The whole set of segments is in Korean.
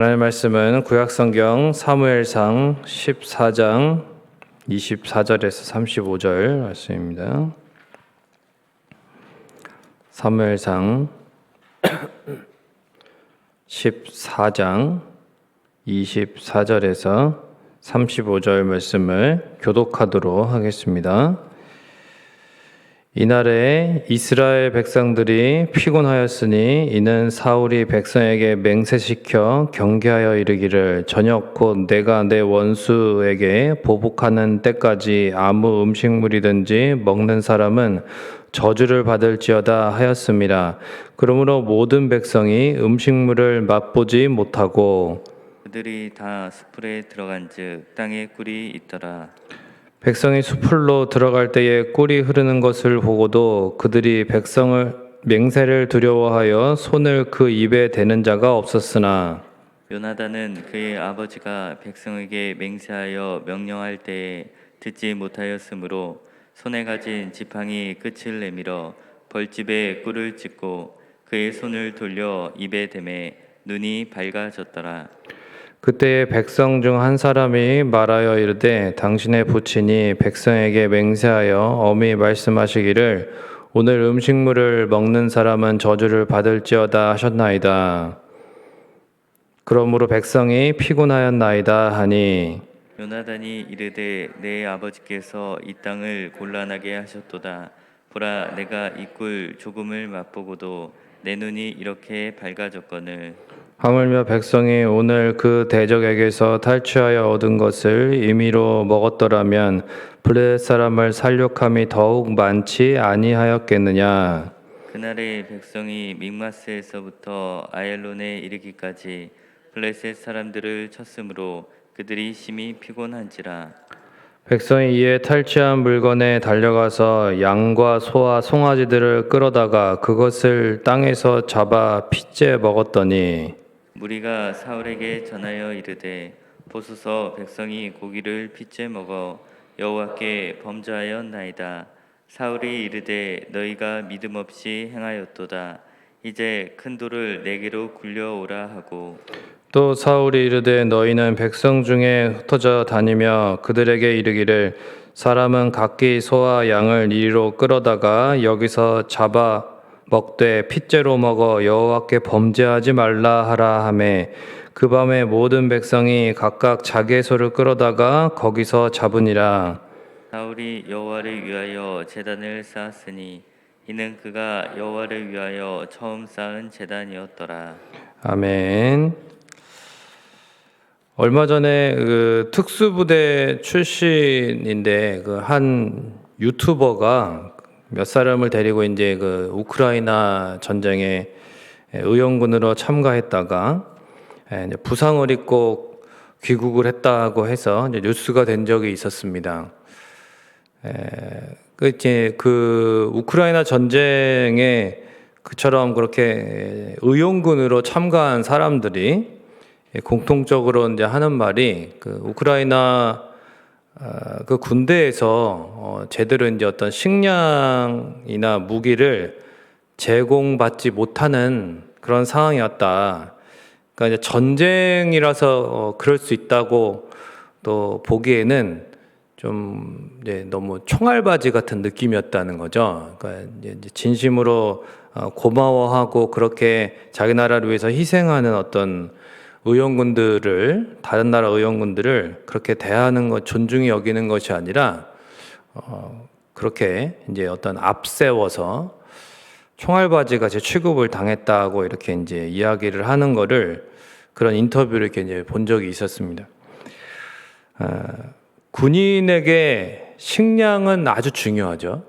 하나님의 말씀은 구약성경 사무엘상 14장 24절에서 35절 말씀입니다. 사무엘상 14장 24절에서 35절 말씀을 교독하도록 하겠습니다. 이날에 이스라엘 백성들이 피곤하였으니 이는 사울이 백성에게 맹세시켜 경계하여 이르기를 저녁 곧 내가 내 원수에게 보복하는 때까지 아무 음식물이든지 먹는 사람은 저주를 받을지어다 하였습니다. 그러므로 모든 백성이 음식물을 맛보지 못하고 그들이 다 숯불에 들어간즉 땅에 꿀이 있더라. 백성이 숲으로 들어갈 때에 꿀이 흐르는 것을 보고도 그들이 백성을 맹세를 두려워하여 손을 그 입에 대는 자가 없었으나 요나단은 그의 아버지가 백성에게 맹세하여 명령할 때에 듣지 못하였으므로 손에 가진 지팡이 끝을 내밀어 벌집에 꿀을 찍고 그의 손을 돌려 입에 대매 눈이 밝아졌더라. 그때에 백성 중 한 사람이 말하여 이르되 당신의 부친이 백성에게 맹세하여 엄히 말씀하시기를 오늘 음식물을 먹는 사람은 저주를 받을지어다 하셨나이다. 그러므로 백성이 피곤하였나이다 하니 요나단이 이르되 내 아버지께서 이 땅을 곤란하게 하셨도다. 보라, 내가 이 꿀 조금을 맛보고도 내 눈이 이렇게 밝아졌거늘 하물며 백성이 오늘 그 대적에게서 탈취하여 얻은 것을 임의로 먹었더라면 블레셋 사람을 살육함이 더욱 많지 아니하였겠느냐. 그날에 백성이 믹마스에서부터 아얄론에 이르기까지 블레셋 사람들을 쳤으므로 그들이 심히 피곤한지라. 백성이 이에 탈취한 물건에 달려가서 양과 소와 송아지들을 끌어다가 그것을 땅에서 잡아 핏째 먹었더니 무리가 사울에게 전하여 이르되 보소서 백성이 고기를 핏째 먹어 여호와께 범죄하였나이다. 사울이 이르되 너희가 믿음 없이 행하였도다. 이제 큰 돌을 내게로 굴려오라 하고 또 사울이 이르되 너희는 백성 중에 흩어져 다니며 그들에게 이르기를 사람은 각기 소와 양을 이리로 끌어다가 여기서 잡아 먹되 핏째로 먹어 여호와께 범죄하지 말라 하라 하매 그 밤에 모든 백성이 각각 자기의 소를 끌어다가 거기서 잡으니라. 사울이 여호와를 위하여 제단을 쌓았으니 이는 그가 여호와를 위하여 처음 쌓은 제단이었더라. 아멘. 얼마 전에 그 특수부대 출신인데 그 한 유튜버가 몇 사람을 데리고 이제 그 우크라이나 전쟁에 의용군으로 참가했다가 이제 부상을 입고 귀국을 했다고 해서 이제 뉴스가 된 적이 있었습니다. 그 이제 그 우크라이나 전쟁에 그처럼 그렇게 의용군으로 참가한 사람들이 공통적으로 이제 하는 말이 그 우크라이나 그 군대에서 제대로 이제 어떤 식량이나 무기를 제공받지 못하는 그런 상황이었다. 그러니까 이제 전쟁이라서 그럴 수 있다고 또 보기에는 좀 이제 너무 총알바지 같은 느낌이었다는 거죠. 그러니까 이제 진심으로 고마워하고 그렇게 자기 나라를 위해서 희생하는 어떤 의용군들을 다른 나라 의용군들을 그렇게 대하는 것, 존중히 여기는 것이 아니라 그렇게 이제 어떤 앞세워서 총알바지 같이 취급을 당했다고 이렇게 이제 이야기를 하는 거를 그런 인터뷰를 이렇게 이제 본 적이 있었습니다. 군인에게 식량은 아주 중요하죠.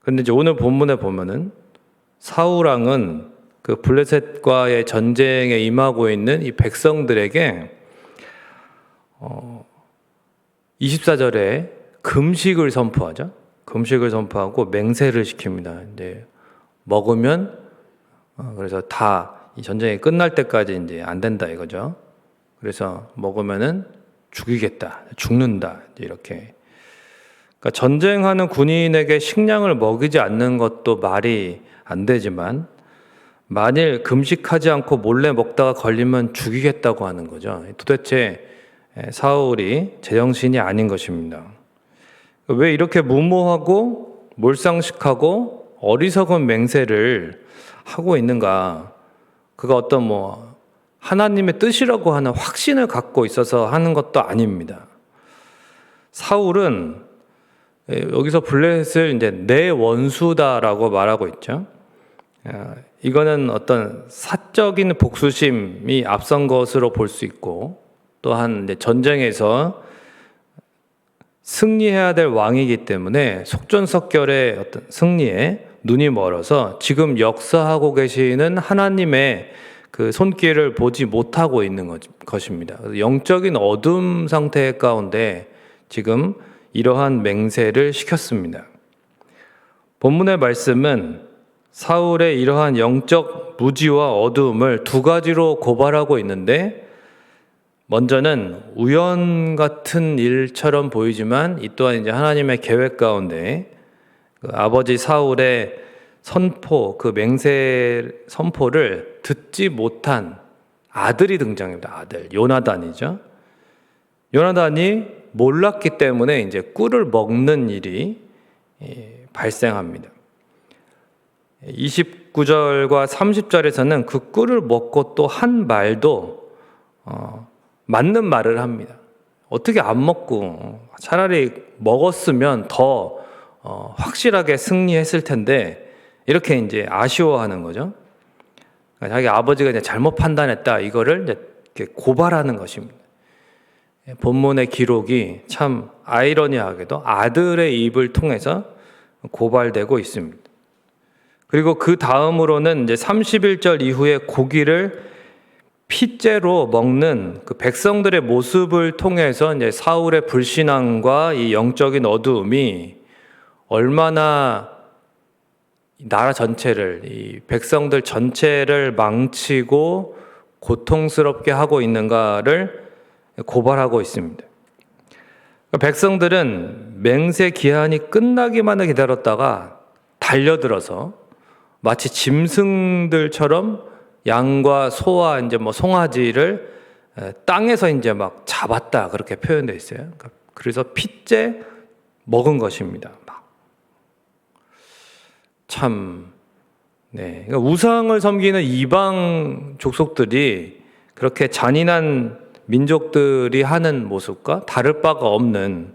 그런데 이제 오늘 본문에 보면은 사울 왕은 그 블레셋과의 전쟁에 임하고 있는 이 백성들에게 24절에 금식을 선포하죠. 금식을 선포하고 맹세를 시킵니다. 이제 먹으면 그래서 다 이 전쟁이 끝날 때까지 이제 안 된다 이거죠. 그래서 먹으면은 죽이겠다, 죽는다 이렇게. 그러니까 전쟁하는 군인에게 식량을 먹이지 않는 것도 말이 안 되지만 만일 금식하지 않고 몰래 먹다가 걸리면 죽이겠다고 하는 거죠. 도대체 사울이 제정신이 아닌 것입니다. 왜 이렇게 무모하고 몰상식하고 어리석은 맹세를 하고 있는가? 그가 어떤 하나님의 뜻이라고 하는 확신을 갖고 있어서 하는 것도 아닙니다. 사울은 여기서 블레셋을 이제 내 원수다라고 말하고 있죠. 이거는 어떤 사적인 복수심이 앞선 것으로 볼 수 있고, 또한 이제 전쟁에서 승리해야 될 왕이기 때문에 속전속결의 어떤 승리에 눈이 멀어서 지금 역사하고 계시는 하나님의 그 손길을 보지 못하고 있는 것입니다. 영적인 어둠 상태 가운데 지금 이러한 맹세를 시켰습니다. 본문의 말씀은 사울의 이러한 영적 무지와 어두움을 두 가지로 고발하고 있는데, 먼저는 우연 같은 일처럼 보이지만 이 또한 이제 하나님의 계획 가운데 그 아버지 사울의 선포, 그 맹세 선포를 듣지 못한 아들이 등장합니다. 아들 요나단이죠. 요나단이 몰랐기 때문에 이제 꿀을 먹는 일이 발생합니다. 29절과 30절에서는 그 꿀을 먹고 또 한 말도 맞는 말을 합니다. 어떻게 안 먹고 차라리 먹었으면 더 확실하게 승리했을 텐데, 이렇게 이제 아쉬워하는 거죠. 자기 아버지가 이제 잘못 판단했다, 이거를 이제 이렇게 고발하는 것입니다. 본문의 기록이 참 아이러니하게도 아들의 입을 통해서 고발되고 있습니다. 그리고 그 다음으로는 이제 31절 이후에 고기를 핏째로 먹는 그 백성들의 모습을 통해서 이제 사울의 불신앙과 이 영적인 어두움이 얼마나 나라 전체를, 이 백성들 전체를 망치고 고통스럽게 하고 있는가를 고발하고 있습니다. 백성들은 맹세 기한이 끝나기만을 기다렸다가 달려들어서 마치 짐승들처럼 양과 소와 이제 송아지를 땅에서 이제 막 잡았다, 그렇게 표현되어 있어요. 그래서 핏째 먹은 것입니다. 참, 네. 그러니까 우상을 섬기는 이방 족속들이 그렇게 잔인한 민족들이 하는 모습과 다를 바가 없는,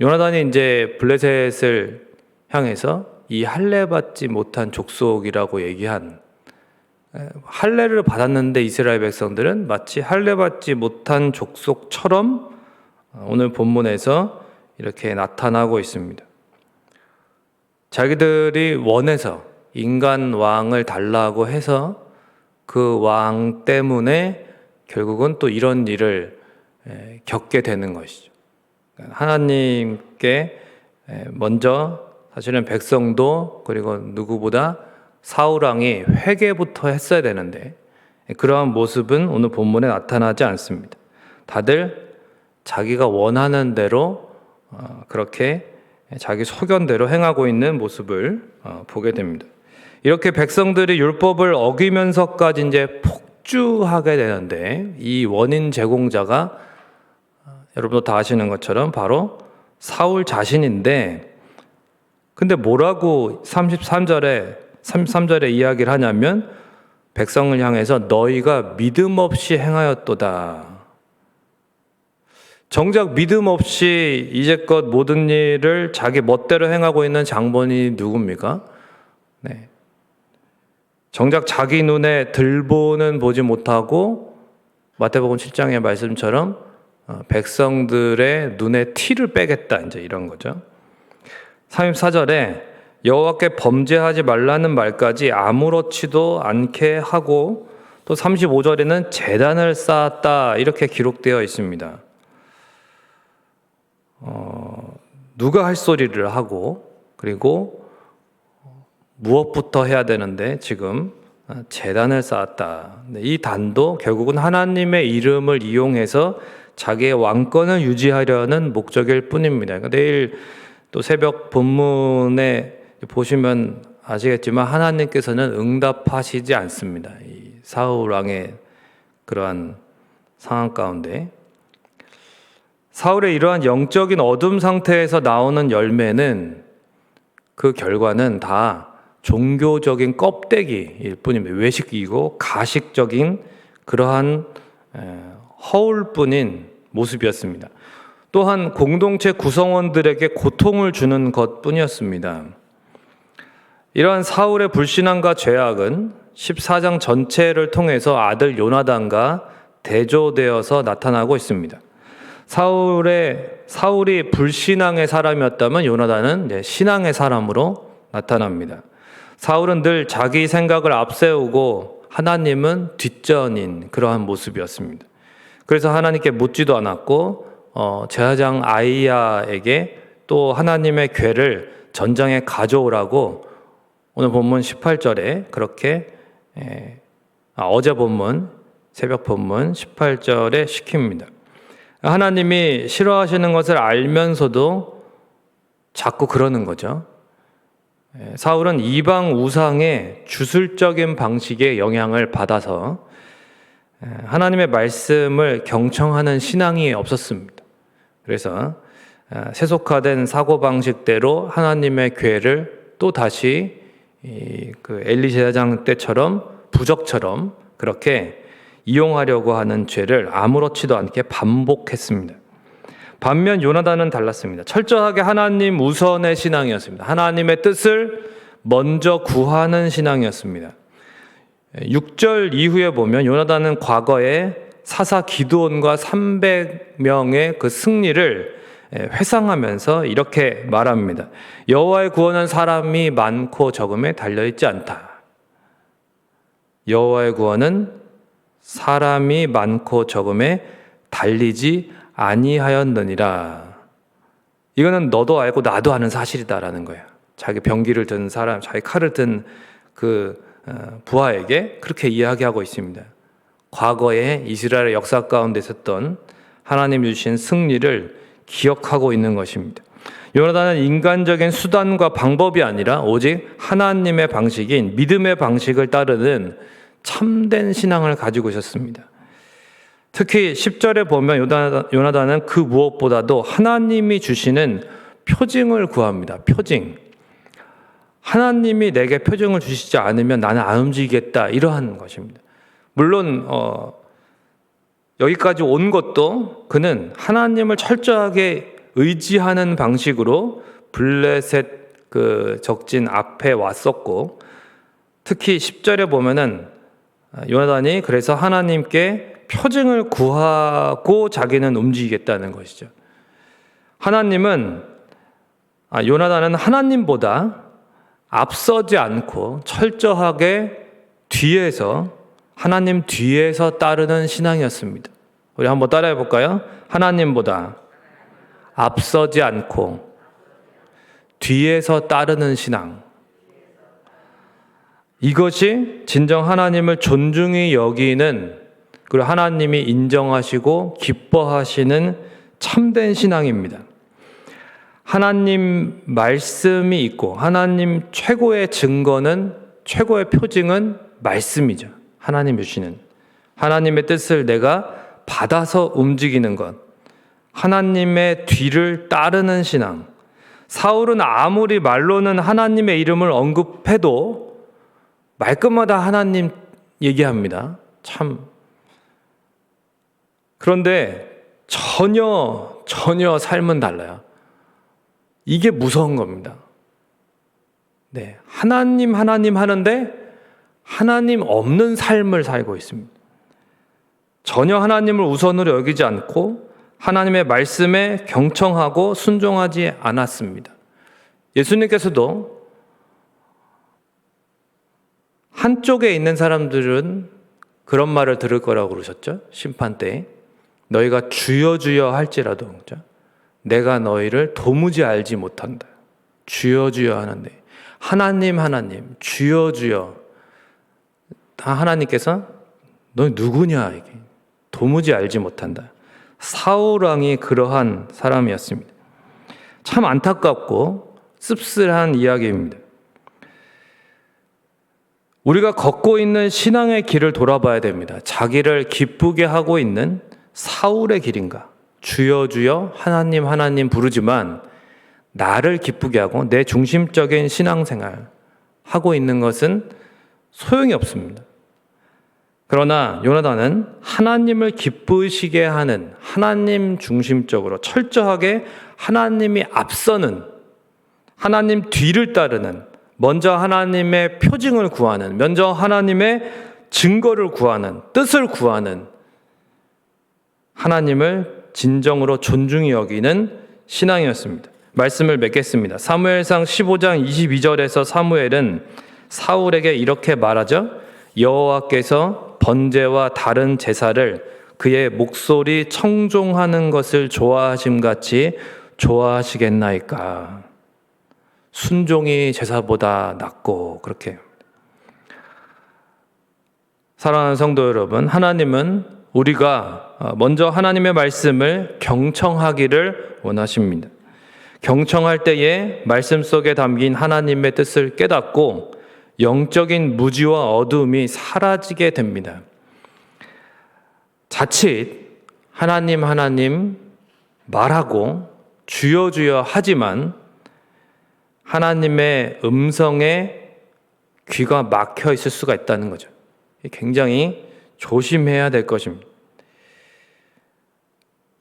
요나단이 이제 블레셋을 향해서 이 할례받지 못한 족속이라고 얘기한, 할례를 받았는데 이스라엘 백성들은 마치 할례받지 못한 족속처럼 오늘 본문에서 이렇게 나타나고 있습니다. 자기들이 원해서 인간 왕을 달라고 해서 그 왕 때문에 결국은 또 이런 일을 겪게 되는 것이죠. 하나님께 먼저 사실은 백성도, 그리고 누구보다 사울 왕이 회개부터 했어야 되는데 그러한 모습은 오늘 본문에 나타나지 않습니다. 다들 자기가 원하는 대로 그렇게 자기 소견대로 행하고 있는 모습을 보게 됩니다. 이렇게 백성들이 율법을 어기면서까지 이제 폭주하게 되는데, 이 원인 제공자가 여러분도 다 아시는 것처럼 바로 사울 자신인데, 근데 뭐라고 33절에 이야기를 하냐면, 백성을 향해서 너희가 믿음 없이 행하였도다. 정작 믿음 없이 이제껏 모든 일을 자기 멋대로 행하고 있는 장본인이 누굽니까? 네. 정작 자기 눈에 들보는 보지 못하고 마태복음 7장의 말씀처럼 백성들의 눈에 티를 빼겠다, 이제 이런 거죠. 34절에 여호와께 범죄하지 말라는 말까지 아무렇지도 않게 하고, 또 35절에는 제단을 쌓았다, 이렇게 기록되어 있습니다. 누가 할 소리를 하고, 그리고 무엇부터 해야 되는데 지금 제단을 쌓았다. 이 단도 결국은 하나님의 이름을 이용해서 자기의 왕권을 유지하려는 목적일 뿐입니다. 그러니까 내일 또 새벽 본문에 보시면 아시겠지만 하나님께서는 응답하시지 않습니다. 이 사울 왕의 그러한 상황 가운데 사울의 이러한 영적인 어둠 상태에서 나오는 열매는 그 결과는 다 종교적인 껍데기일 뿐입니다. 외식이고 가식적인 그러한 허울뿐인 모습이었습니다. 또한 공동체 구성원들에게 고통을 주는 것뿐이었습니다. 이러한 사울의 불신앙과 죄악은 14장 전체를 통해서 아들 요나단과 대조되어서 나타나고 있습니다. 사울이 불신앙의 사람이었다면 요나단은 신앙의 사람으로 나타납니다. 사울은 늘 자기 생각을 앞세우고 하나님은 뒷전인 그러한 모습이었습니다. 그래서 하나님께 묻지도 않았고 제사장 아이야에게 또 하나님의 괴를 전장에 가져오라고 오늘 본문 18절에 그렇게 어제 본문 새벽 본문 18절에 시킵니다. 하나님이 싫어하시는 것을 알면서도 자꾸 그러는 거죠. 사울은 이방 우상의 주술적인 방식의 영향을 받아서 하나님의 말씀을 경청하는 신앙이 없었습니다. 그래서 세속화된 사고방식대로 하나님의 괴를 또 다시 그 엘리 제사장 때처럼 부적처럼 그렇게 이용하려고 하는 죄를 아무렇지도 않게 반복했습니다. 반면 요나단은 달랐습니다. 철저하게 하나님 우선의 신앙이었습니다. 하나님의 뜻을 먼저 구하는 신앙이었습니다. 6절 이후에 보면 요나단은 과거에 사사 기드온과 300명의 그 승리를 회상하면서 이렇게 말합니다. 여호와의 구원은 사람이 많고 적음에 달려있지 않다. 여호와의 구원은 사람이 많고 적음에 달리지 아니하였느니라. 이거는 너도 알고 나도 아는 사실이다라는 거예요. 자기 병기를 든 사람, 자기 칼을 든 그 부하에게 그렇게 이야기하고 있습니다. 과거에 이스라엘의 역사 가운데 있었던 하나님 주신 승리를 기억하고 있는 것입니다. 요나단은 인간적인 수단과 방법이 아니라 오직 하나님의 방식인 믿음의 방식을 따르는 참된 신앙을 가지고 있었습니다. 특히 10절에 보면 요나단은 그 무엇보다도 하나님이 주시는 표징을 구합니다. 표징. 하나님이 내게 표징을 주시지 않으면 나는 안 움직이겠다. 이러한 것입니다. 물론 여기까지 온 것도 그는 하나님을 철저하게 의지하는 방식으로 블레셋 그 적진 앞에 왔었고, 특히 10절에 보면은 요나단이 그래서 하나님께 표징을 구하고 자기는 움직이겠다는 것이죠. 요나단은 하나님보다 앞서지 않고 철저하게 하나님 뒤에서 따르는 신앙이었습니다. 우리 한번 따라해 볼까요? 하나님보다 앞서지 않고 뒤에서 따르는 신앙. 이것이 진정 하나님을 존중히 여기는, 그리고 하나님이 인정하시고 기뻐하시는 참된 신앙입니다. 하나님 말씀이 있고 하나님 최고의 증거는, 최고의 표징은 말씀이죠. 하나님 주시는 하나님의 뜻을 내가 받아서 움직이는 것, 하나님의 뒤를 따르는 신앙. 사울은 아무리 말로는 하나님의 이름을 언급해도 말끝마다 하나님 얘기합니다. 그런데 전혀 삶은 달라요. 이게 무서운 겁니다. 네, 하나님 하는데 하나님 없는 삶을 살고 있습니다. 전혀 하나님을 우선으로 여기지 않고 하나님의 말씀에 경청하고 순종하지 않았습니다. 예수님께서도 한쪽에 있는 사람들은 그런 말을 들을 거라고 그러셨죠. 심판 때에 너희가 주여 주여 할지라도 내가 너희를 도무지 알지 못한다. 주여 주여 하는데 하나님 주여 주여, 다 하나님께서 너희 누구냐, 이게 도무지 알지 못한다. 사울 왕이 그러한 사람이었습니다. 참 안타깝고 씁쓸한 이야기입니다. 우리가 걷고 있는 신앙의 길을 돌아봐야 됩니다. 자기를 기쁘게 하고 있는 사울의 길인가? 주여 주여 하나님 하나님 부르지만 나를 기쁘게 하고 내 중심적인 신앙생활 하고 있는 것은 소용이 없습니다. 그러나 요나단은 하나님을 기쁘시게 하는 하나님 중심적으로 철저하게 하나님이 앞서는, 하나님 뒤를 따르는, 먼저 하나님의 표징을 구하는, 먼저 하나님의 증거를 구하는, 뜻을 구하는, 하나님을 진정으로 존중히 여기는 신앙이었습니다. 말씀을 맺겠습니다. 사무엘상 15장 22절에서 사무엘은 사울에게 이렇게 말하죠. 여호와께서 번제와 다른 제사를 그의 목소리 청종하는 것을 좋아하심같이 좋아하시겠나이까. 순종이 제사보다 낫고 그렇게. 사랑하는 성도 여러분, 하나님은 우리가 먼저 하나님의 말씀을 경청하기를 원하십니다. 경청할 때에 말씀 속에 담긴 하나님의 뜻을 깨닫고 영적인 무지와 어두움이 사라지게 됩니다. 자칫 하나님 하나님 말하고 주여 주여 하지만 하나님의 음성에 귀가 막혀 있을 수가 있다는 거죠. 굉장히 조심해야 될 것입니다.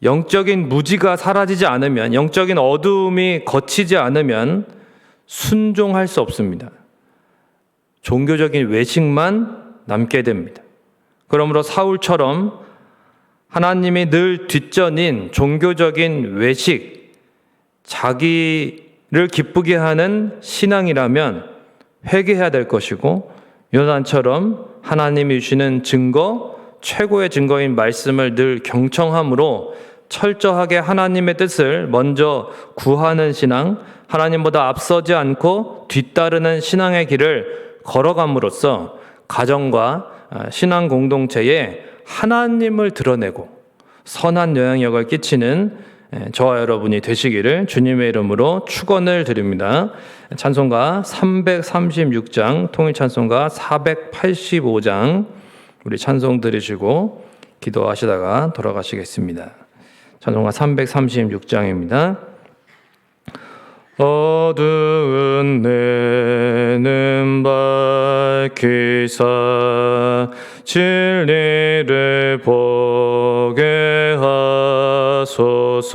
영적인 무지가 사라지지 않으면, 영적인 어두움이 거치지 않으면 순종할 수 없습니다. 종교적인 외식만 남게 됩니다. 그러므로 사울처럼 하나님이 늘 뒷전인 종교적인 외식, 자기를 기쁘게 하는 신앙이라면 회개해야 될 것이고, 요나단처럼 하나님이 주시는 증거, 최고의 증거인 말씀을 늘 경청함으로 철저하게 하나님의 뜻을 먼저 구하는 신앙, 하나님보다 앞서지 않고 뒤따르는 신앙의 길을 걸어감으로써 가정과 신앙 공동체에 하나님을 드러내고 선한 영향력을 끼치는 저와 여러분이 되시기를 주님의 이름으로 축원을 드립니다. 찬송가 336장, 통일찬송가 485장 우리 찬송 들으시고 기도하시다가 돌아가시겠습니다. 찬송가 336장입니다. 어두운 내는 밝히사 진리를 보게 하소서.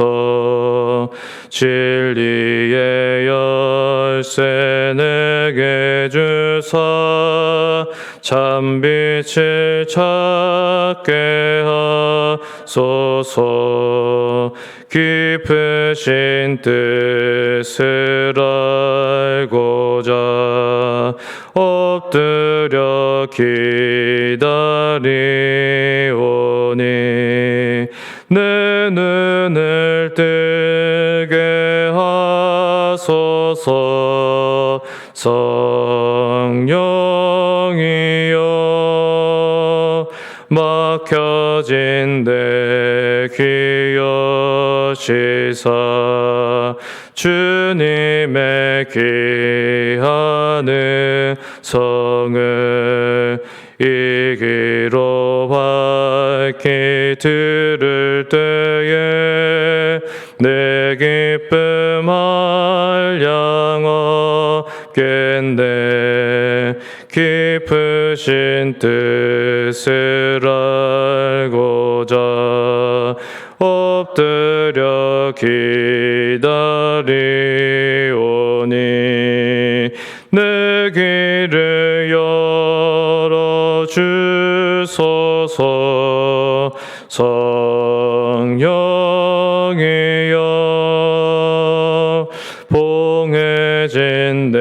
진리의 열쇠 내게 주사 참빛을 찾게 하소서. 깊으신 뜻을 알고자 엎드려 기다리오니 내 눈을 뜨게 하소서. 성령이여 막혀진 내 귀여시사 주님의 귀한 성을 이 귀로 밝히 들을 때에 내 기쁨 한량 없겠네. 깊으신 뜻을 알고자 엎드려 기다리오니 내 귀를 열어주소서. 성령이여 봉해진 내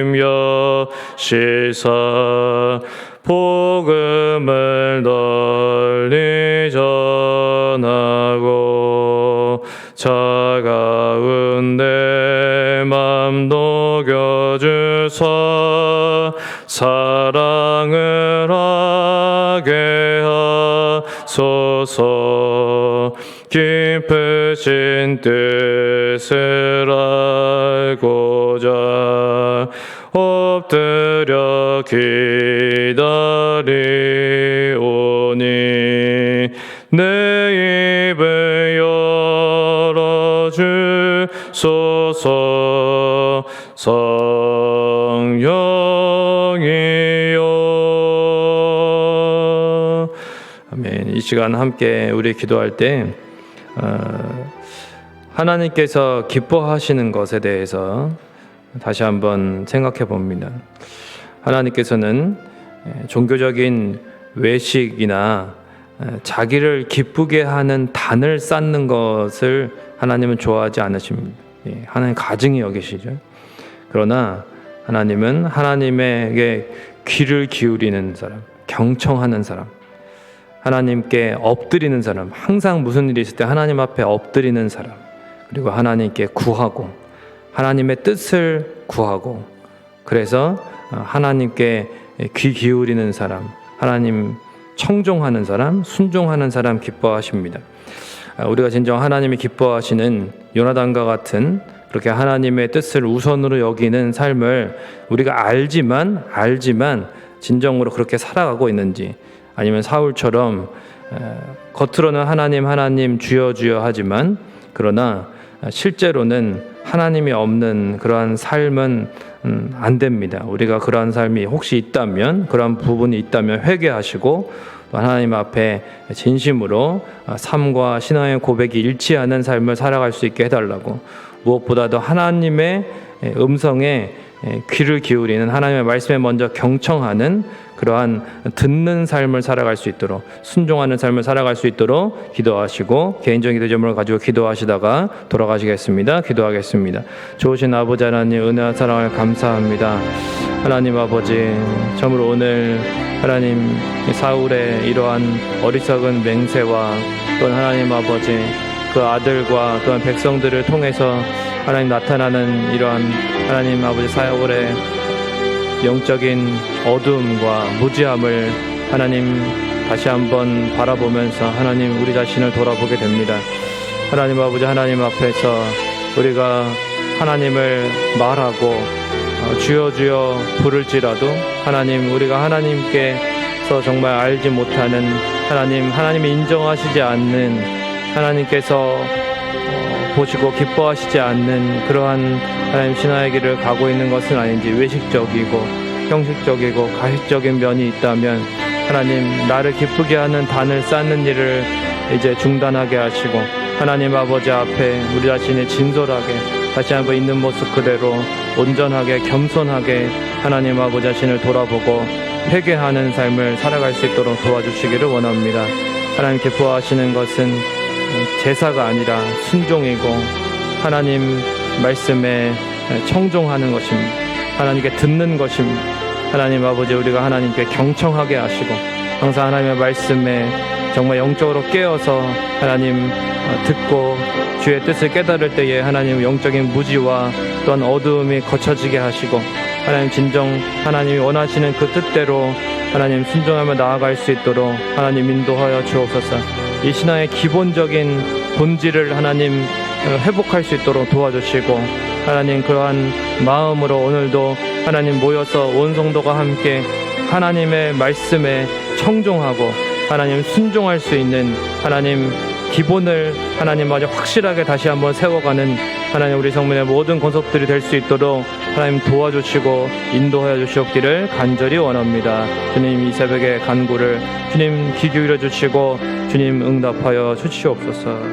힘여 시사 복음을 널리 전하고 차가운 내 맘 녹여주사 사랑을 하게 하소서. 깊으신 뜻을 알고자 엎드려 기다리오니 내 입을 열어주소서. 성령이여. 아멘. 이 시간 함께 우리 기도할 때 하나님께서 기뻐하시는 것에 대해서 다시 한번 생각해 봅니다. 하나님께서는 종교적인 외식이나 자기를 기쁘게 하는 단을 쌓는 것을 하나님은 좋아하지 않으십니다. 하나님 가증히 여기시죠. 그러나 하나님은 하나님에게 귀를 기울이는 사람, 경청하는 사람, 하나님께 엎드리는 사람, 항상 무슨 일이 있을 때 하나님 앞에 엎드리는 사람, 그리고 하나님께 구하고 하나님의 뜻을 구하고, 그래서 하나님께 귀 기울이는 사람, 하나님 청종하는 사람, 순종하는 사람 기뻐하십니다. 우리가 진정 하나님이 기뻐하시는 요나단과 같은 그렇게 하나님의 뜻을 우선으로 여기는 삶을 우리가 알지만 진정으로 그렇게 살아가고 있는지, 아니면 사울처럼 겉으로는 하나님 주여 하지만 그러나 실제로는 하나님이 없는 그러한 삶은 안 됩니다. 우리가 그러한 삶이 혹시 있다면, 그러한 부분이 있다면 회개하시고 또 하나님 앞에 진심으로 삶과 신앙의 고백이 일치하는 삶을 살아갈 수 있게 해달라고, 무엇보다도 하나님의 음성에 귀를 기울이는, 하나님의 말씀에 먼저 경청하는 그러한 듣는 삶을 살아갈 수 있도록, 순종하는 삶을 살아갈 수 있도록 기도하시고, 개인적인 기도 제목을 가지고 기도하시다가 돌아가시겠습니다. 기도하겠습니다. 좋으신 아버지 하나님, 은혜와 사랑을 감사합니다. 하나님 아버지, 참으로 오늘 하나님 사울의 이러한 어리석은 맹세와 또한 하나님 아버지 그 아들과 또한 백성들을 통해서 하나님 나타나는 이러한 하나님 아버지 사울의 영적인 어두움과 무지함을 하나님 다시 한번 바라보면서 하나님 우리 자신을 돌아보게 됩니다. 하나님 아버지, 하나님 앞에서 우리가 하나님을 말하고 주여 주여 부를지라도 하나님, 우리가 하나님께서 정말 알지 못하는 하나님이 인정하시지 않는, 하나님께서 보시고 기뻐하시지 않는 그러한 하나님 신앙의 길을 가고 있는 것은 아닌지, 외식적이고 형식적이고 가식적인 면이 있다면 하나님, 나를 기쁘게 하는 단을 쌓는 일을 이제 중단하게 하시고, 하나님 아버지 앞에 우리 자신이 진솔하게 다시 한번 있는 모습 그대로 온전하게 겸손하게 하나님 아버지 자신을 돌아보고 회개하는 삶을 살아갈 수 있도록 도와주시기를 원합니다. 하나님 기뻐하시는 것은 제사가 아니라 순종이고 하나님 말씀에 청종하는 것입니다. 하나님께 듣는 것입니다. 하나님 아버지, 우리가 하나님께 경청하게 하시고 항상 하나님의 말씀에 정말 영적으로 깨어서 하나님 듣고 주의 뜻을 깨달을 때에 하나님 영적인 무지와 또한 어두움이 거쳐지게 하시고, 하나님 진정 하나님이 원하시는 그 뜻대로 하나님 순종하며 나아갈 수 있도록 하나님 인도하여 주옵소서. 이 신앙의 기본적인 본질을 하나님 회복할 수 있도록 도와주시고, 하나님 그러한 마음으로 오늘도 하나님 모여서 온 성도가 함께 하나님의 말씀에 청종하고 하나님 순종할 수 있는 하나님 기본을 하나님 아주 확실하게 다시 한번 세워가는 하나님 우리 성문의 모든 권속들이 될 수 있도록 하나님 도와주시고 인도하여 주시옵기를 간절히 원합니다. 주님, 이 새벽의 간구를 주님 귀 기울여 주시고 주님 응답하여 주시옵소서.